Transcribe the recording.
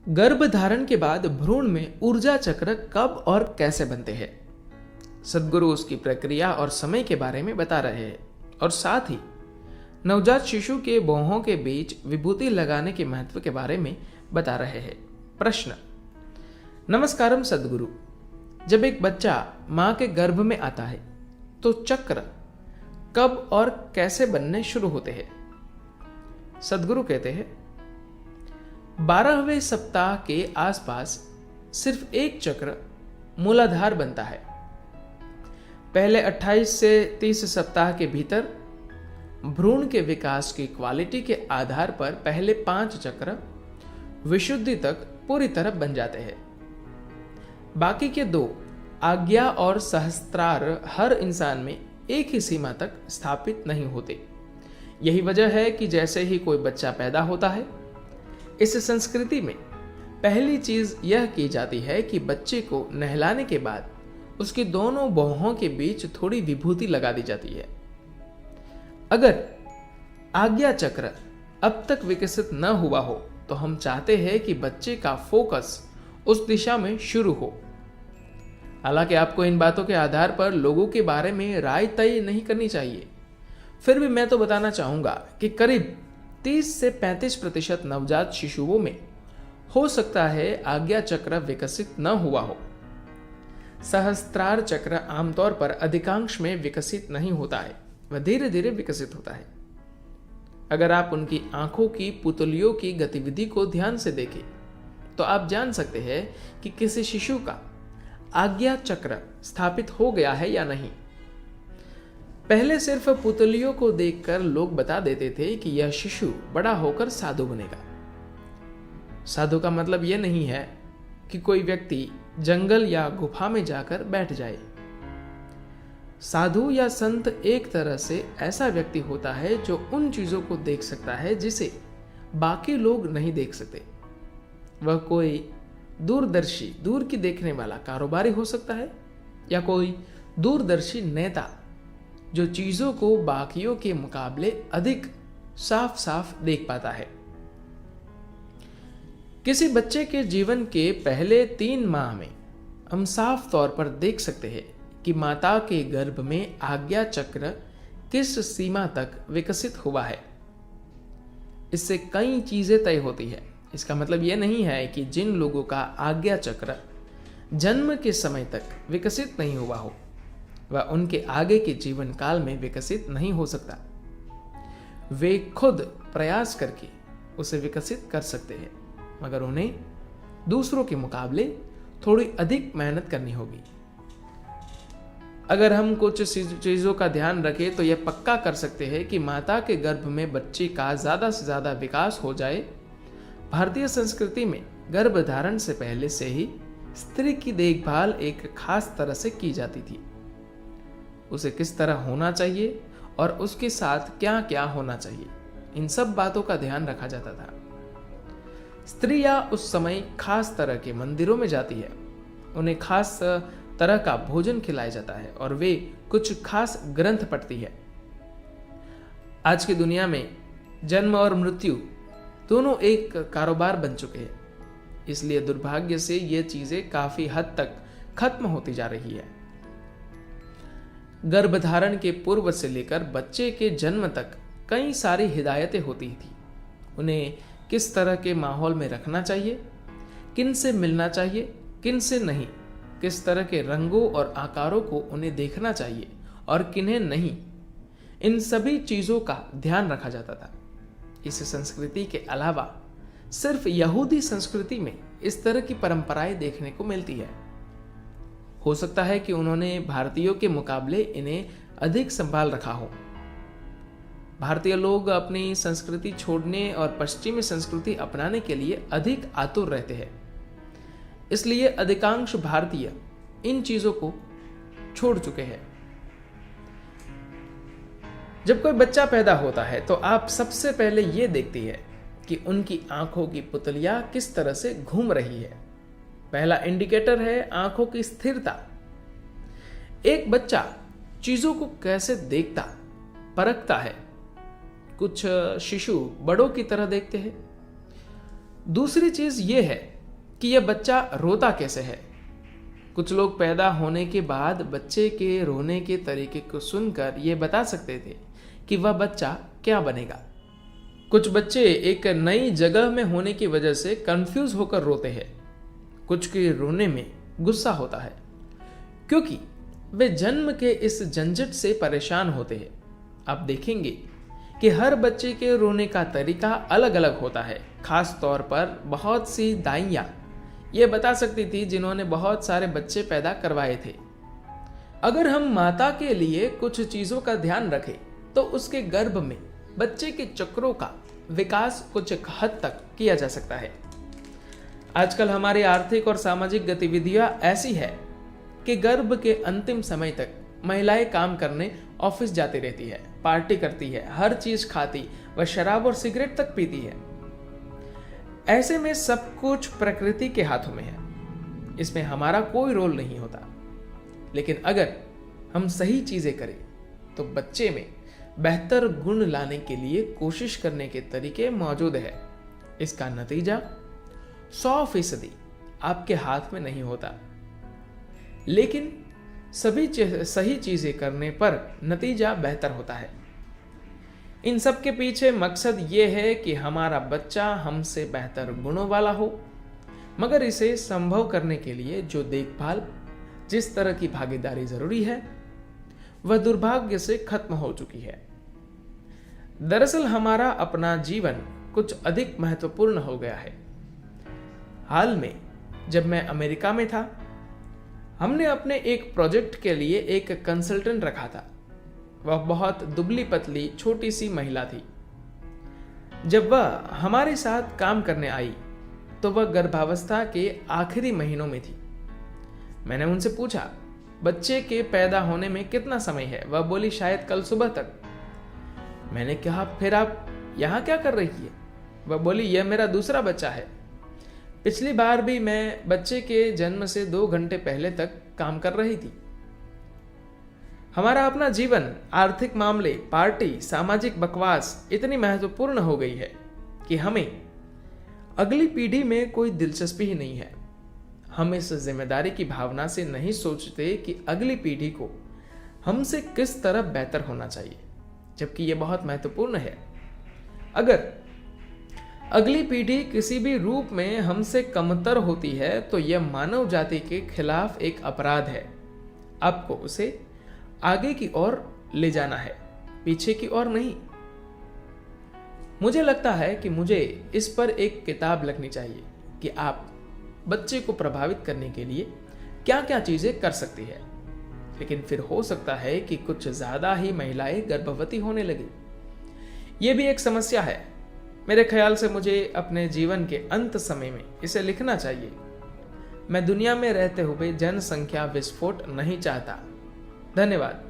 गर्भधारण के बाद भ्रूण में ऊर्जा चक्र कब और कैसे बनते हैं? सद्गुरु उसकी प्रक्रिया और समय के बारे में बता रहे हैं और साथ ही नवजात शिशु के भौहों के बीच विभूति लगाने के महत्व के बारे में बता रहे हैं। प्रश्न। नमस्कारम सद्गुरु, जब एक बच्चा मां के गर्भ में आता है तो चक्र कब और कैसे बनने शुरू होते हैं? सद्गुरु कहते हैं 12वें सप्ताह के आसपास सिर्फ एक चक्र मूलाधार बनता है। पहले 28 से 30 सप्ताह के भीतर भ्रूण के विकास की क्वालिटी के आधार पर पहले 5 चक्र विशुद्धि तक पूरी तरह बन जाते हैं। बाकी के 2 आज्ञा और सहस्त्रार हर इंसान में एक ही सीमा तक स्थापित नहीं होते। यही वजह है कि जैसे ही कोई बच्चा पैदा होता है, इस संस्कृति में पहली चीज यह की जाती है कि बच्चे को नहलाने के बाद उसके दोनों भौहों के बीच थोड़ी विभूति लगा दी जाती है। अगर आज्ञा चक्र अब तक विकसित न हुआ हो तो हम चाहते हैं कि बच्चे का फोकस उस दिशा में शुरू हो। हालांकि आपको इन बातों के आधार पर लोगों के बारे में राय तय नहीं करनी चाहिए, फिर भी मैं तो बताना चाहूंगा कि करीब 30 से 35% नवजात शिशुओं में हो सकता है आज्ञा चक्र विकसित न हुआ हो। सहस्त्रार चक्र आमतौर पर अधिकांश में विकसित नहीं होता है, वह धीरे धीरे विकसित होता है। अगर आप उनकी आंखों की पुतलियों की गतिविधि को ध्यान से देखें तो आप जान सकते हैं कि किसी शिशु का आज्ञा चक्र स्थापित हो गया है या नहीं। पहले सिर्फ पुतलियों को देखकर लोग बता देते थे कि यह शिशु बड़ा होकर साधु बनेगा। साधु का मतलब यह नहीं है कि कोई व्यक्ति जंगल या गुफा में जाकर बैठ जाए। साधु या संत एक तरह से ऐसा व्यक्ति होता है जो उन चीजों को देख सकता है जिसे बाकी लोग नहीं देख सकते। वह कोई दूरदर्शी, दूर की देखने वाला कारोबारी हो सकता है या कोई दूरदर्शी नेता जो चीजों को बाकियों के मुकाबले अधिक साफ साफ देख पाता है। किसी बच्चे के जीवन के पहले 3 माह में हम साफ तौर पर देख सकते हैं कि माता के गर्भ में आज्ञा चक्र किस सीमा तक विकसित हुआ है। इससे कई चीजें तय होती है। इसका मतलब यह नहीं है कि जिन लोगों का आज्ञा चक्र जन्म के समय तक विकसित नहीं हुआ हो वह उनके आगे के जीवन काल में विकसित नहीं हो सकता। वे खुद प्रयास करके उसे विकसित कर सकते हैं, मगर उन्हें दूसरों के मुकाबले थोड़ी अधिक मेहनत करनी होगी। अगर हम कुछ चीजों का ध्यान रखें तो यह पक्का कर सकते हैं कि माता के गर्भ में बच्चे का ज्यादा से ज्यादा विकास हो जाए। भारतीय संस्कृति में गर्भधारण से पहले से ही स्त्री की देखभाल एक खास तरह से की जाती थी। उसे किस तरह होना चाहिए और उसके साथ क्या क्या होना चाहिए, इन सब बातों का ध्यान रखा जाता था। स्त्रियां उस समय खास तरह के मंदिरों में जाती है, उन्हें खास तरह का भोजन खिलाया जाता है और वे कुछ खास ग्रंथ पढ़ती है। आज की दुनिया में जन्म और मृत्यु दोनों एक कारोबार बन चुके हैं, इसलिए दुर्भाग्य से ये चीजें काफी हद तक खत्म होती जा रही है। गर्भधारण के पूर्व से लेकर बच्चे के जन्म तक कई सारी हिदायतें होती थी। उन्हें किस तरह के माहौल में रखना चाहिए, किन से मिलना चाहिए, किन से नहीं, किस तरह के रंगों और आकारों को उन्हें देखना चाहिए और किन्हें नहीं, इन सभी चीजों का ध्यान रखा जाता था। इस संस्कृति के अलावा सिर्फ यहूदी संस्कृति में इस तरह की परंपराएं देखने को मिलती है। हो सकता है कि उन्होंने भारतीयों के मुकाबले इन्हें अधिक संभाल रखा हो। भारतीय लोग अपनी संस्कृति छोड़ने और पश्चिमी संस्कृति अपनाने के लिए अधिक आतुर रहते हैं, इसलिए अधिकांश भारतीय इन चीजों को छोड़ चुके हैं। जब कोई बच्चा पैदा होता है तो आप सबसे पहले यह देखती है कि उनकी आंखों की पुतलियां किस तरह से घूम रही है। पहला इंडिकेटर है आंखों की स्थिरता। एक बच्चा चीजों को कैसे देखता, परखता है। कुछ शिशु बड़ों की तरह देखते हैं। दूसरी चीज यह है कि यह बच्चा रोता कैसे है। कुछ लोग पैदा होने के बाद बच्चे के रोने के तरीके को सुनकर यह बता सकते थे कि वह बच्चा क्या बनेगा। कुछ बच्चे एक नई जगह में होने की वजह से कंफ्यूज होकर रोते हैं। कुछ के रोने में गुस्सा होता है क्योंकि वे जन्म के इस झंझट से परेशान होते हैं। आप देखेंगे कि हर बच्चे के रोने का तरीका अलग अलग होता है। खास तौर पर बहुत सी दाइयां ये बता सकती थी जिन्होंने बहुत सारे बच्चे पैदा करवाए थे। अगर हम माता के लिए कुछ चीजों का ध्यान रखें तो उसके गर्भ में बच्चे के चक्रों का विकास कुछ हद तक किया जा सकता है। आजकल हमारी आर्थिक और सामाजिक गतिविधियां ऐसी है कि गर्भ के अंतिम समय तक महिलाएं काम करने ऑफिस जाती रहती है, पार्टी करती है, हर चीज खाती व शराब और सिगरेट तक पीती है। ऐसे में सब कुछ प्रकृति के हाथों में है, इसमें हमारा कोई रोल नहीं होता। लेकिन अगर हम सही चीजें करें तो बच्चे में बेहतर गुण लाने के लिए कोशिश करने के तरीके मौजूद है। इसका नतीजा 100% आपके हाथ में नहीं होता, लेकिन सभी सही चीजें करने पर नतीजा बेहतर होता है। इन सब के पीछे मकसद ये है कि हमारा बच्चा हमसे बेहतर गुणों वाला हो, मगर इसे संभव करने के लिए जो देखभाल, जिस तरह की भागीदारी जरूरी है, वह दुर्भाग्य से खत्म हो चुकी है। दरअसल हमारा अपना जीवन कुछ अधिक महत्वपूर्ण हो गया है। हाल में जब मैं अमेरिका में था, हमने अपने एक प्रोजेक्ट के लिए एक कंसल्टेंट रखा था। वह बहुत दुबली पतली छोटी सी महिला थी। जब वह हमारे साथ काम करने आई तो वह गर्भावस्था के आखिरी महीनों में थी। मैंने उनसे पूछा, बच्चे के पैदा होने में कितना समय है? वह बोली, शायद कल सुबह तक। मैंने कहा, फिर आप यहाँ क्या कर रही है? वह बोली, यह मेरा दूसरा बच्चा है। पिछली बार भी मैं बच्चे के जन्म से 2 घंटे पहले तक काम कर रही थी। हमारा अपना जीवन, आर्थिक मामले, पार्टी, सामाजिक बकवास इतनी महत्वपूर्ण हो गई है कि हमें अगली पीढ़ी में कोई दिलचस्पी ही नहीं है। हम इस जिम्मेदारी की भावना से नहीं सोचते कि अगली पीढ़ी को हमसे किस तरह बेहतर होना चाहिए, जबकि यह बहुत महत्वपूर्ण है। अगर अगली पीढ़ी किसी भी रूप में हमसे कमतर होती है तो यह मानव जाति के खिलाफ एक अपराध है। आपको उसे आगे की ओर ले जाना है, पीछे की ओर नहीं। मुझे लगता है कि मुझे इस पर एक किताब लिखनी चाहिए कि आप बच्चे को प्रभावित करने के लिए क्या क्या चीजें कर सकती है। लेकिन फिर हो सकता है कि कुछ ज्यादा ही महिलाएं गर्भवती होने लगी। यह भी एक समस्या है। मेरे ख्याल से मुझे अपने जीवन के अंत समय में इसे लिखना चाहिए। मैं दुनिया में रहते हुए जनसंख्या विस्फोट नहीं चाहता। धन्यवाद।